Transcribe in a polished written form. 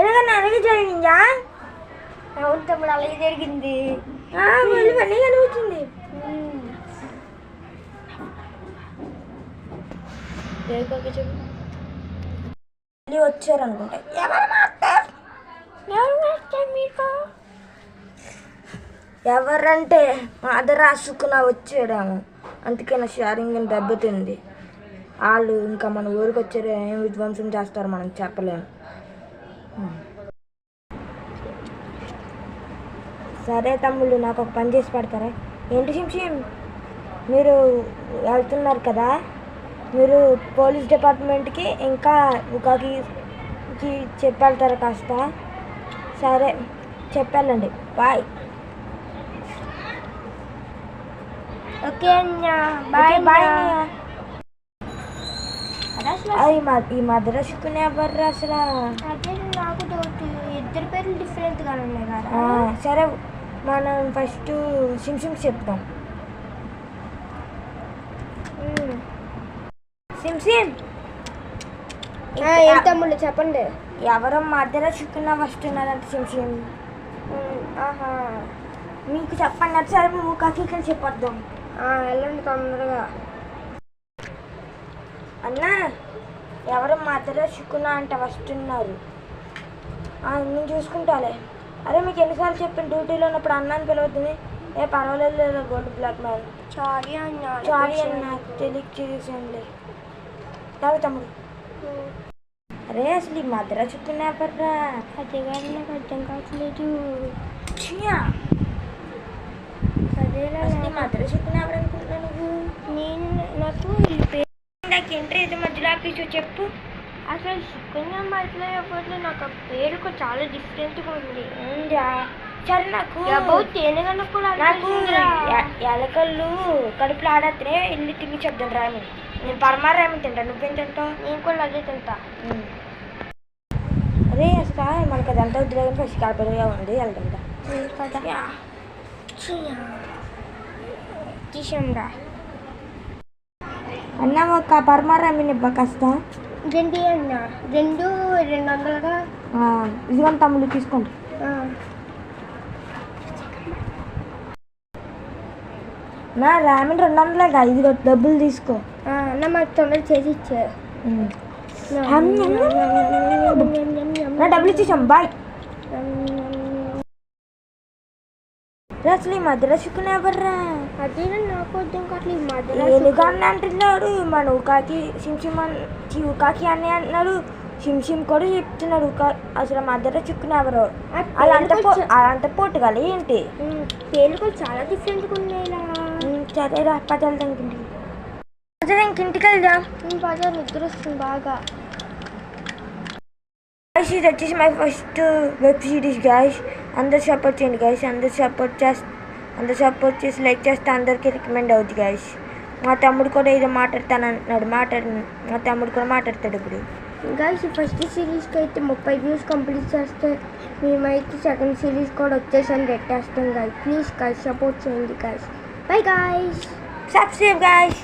ఎందుకన్నా అలాగే జరిగిందా? అవును తమ్ముడు, అలాగే జరిగింది. మళ్ళీ మళ్ళీ కనిపించింది. మళ్ళీ వచ్చారు అనుకుంటా. ఎవరంటే మాది రాసుకున్నా వచ్చాడేమో, అందుకే నా షేరింగ్ దెబ్బతింది. వాళ్ళు ఇంకా మన ఊరికి వచ్చారు, ఏం విధ్వంసం చేస్తారు మనం చెప్పలేము. సరే తమ్ముళ్ళు, నాకు ఒక పని చేసి పెడతారా? ఏంటి శింషిం, మీరు వెళ్తున్నారు కదా, మీరు పోలీస్ డిపార్ట్మెంట్కి ఇంకా ఉకాకి చెప్పెళ్తారా కాస్త? సరే చెప్పాలండి, బాయ్. ఓకే అన్న, బాయ్ బాయ్. ఈ మద్రాసుకునే ఎవర్రా అసలు? అదే నాకు డౌట్, ఇద్దరు పేర్లు డిఫరెంట్గా ఉన్నాయి కదా. సరే మనం ఫస్ట్ శింషిం చెప్తాం. శింషిం, ఏం తమ్ముళ్ళు చెప్పండి. ఎవరో మద్రాసుకున్న వస్తున్నారంటే శింషిం. మీకు చెప్పండి. సరే మేము ఉకాకి ఇక్కడ చెప్పొద్దాం. వెళ్ళండి తొందరగా. అన్నా, ఎవరో మద్రాసుకున్నా అంటే వస్తున్నారు. నేను చూసుకుంటాలే. అరే మీకు ఎన్నిసార్లు చెప్పాను డ్యూటీలో ఉన్నప్పుడు అన్నాన్ని పిలవద్దని? పర్వాలేదు లేదా గోల్డ్ బ్లాక్ మ్యాన్. సారీ అన్న, సారీ అన్న, తెలియచేసేయండి. తాగు తమ్ముడు. అరే అసలు ఈ మద్రాసుకున్నా ఎవర్రా? అదే కానీ నాకు అర్థం కావట్లేదు. అసలు మద్రాసుకున్నా ఎవరనుకుంటున్నా నువ్వు? నాకు ఇంటర్ మధ్యలో ఆపేసి చెప్పు. అసలు సుకన్య మధ్యలో ఎవరిలో నాకు ఆ పేరు చాలా డిఫరెంట్గా ఉంది. సరే నాకు తేనెగన్న కూడా నాకు ఎలకళ్ళు కడుపులో ఆడత్రే వెళ్ళి తిని చెప్తాను రామి. నేను పరమారామి తింటా, నువ్వేం తింటావు? నేను కూడా అదే తింటా. అరే అసలు మనకు అదంతా ఉద్యోగం ఫస్ట్ కాపరిగా ఉంది, వెళ్దాం తీసాంరా. అన్న ఒక పరమారామి ఇవ్వ కాస్త. రెండు అన్న, 200గా. ఇదిగోండి తమ్ముడు, తీసుకోండి. నా రామిన్ 200గా, ఇది డబ్బులు తీసుకో. అన్న మాకు తొందరగా చేసి ఇచ్చా. డబ్బులు ఇచ్చేసాం, బాయ్. అసలు ఈ మద్రాసుకునే ఎవర్రా? అదే నాకు అర్థం కావట్లేదు. మద్రాసు అంటున్నాడు మన ఉకాకి. ఉకాకి అని అంటున్నాడు, శింషిం కూడా చెప్తున్నాడు. అసలు మద్రాసుకునే ఎవరు? అలాంత పోటుగాలి ఏంటి? పేర్లు కూడా చాలా డిఫరెంట్గా ఉన్నాయి. సరేరా పద వెళ్దాం ఇంటికి. ఇంకింటికి వెళ్దాం. నిద్ర వస్తుంది బాగా. ఇది వచ్చేసి my first web series guys. అందరు సపోర్ట్ చేయండి గైస్. అందరు సపోర్ట్ చేసి లైక్ చేస్తే అందరికీ రికమెండ్ అవుతుంది గైస్. మా తమ్ముడు కూడా ఏదో మాట్లాడతాను అంటున్నాడు, మా తమ్ముడు కూడా మాట్లాడతాడు ఇప్పుడు. గైస్ ఫస్ట్ సిరీస్కి అయితే 30 వ్యూస్ కంప్లీట్ చేస్తే మేమైతే సెకండ్ సిరీస్ కూడా వచ్చేసని పెట్టేస్తాం గైస్. ప్లీజ్ గైస్ సపోర్ట్ చేయండి guys. Bye guys. Subscribe guys.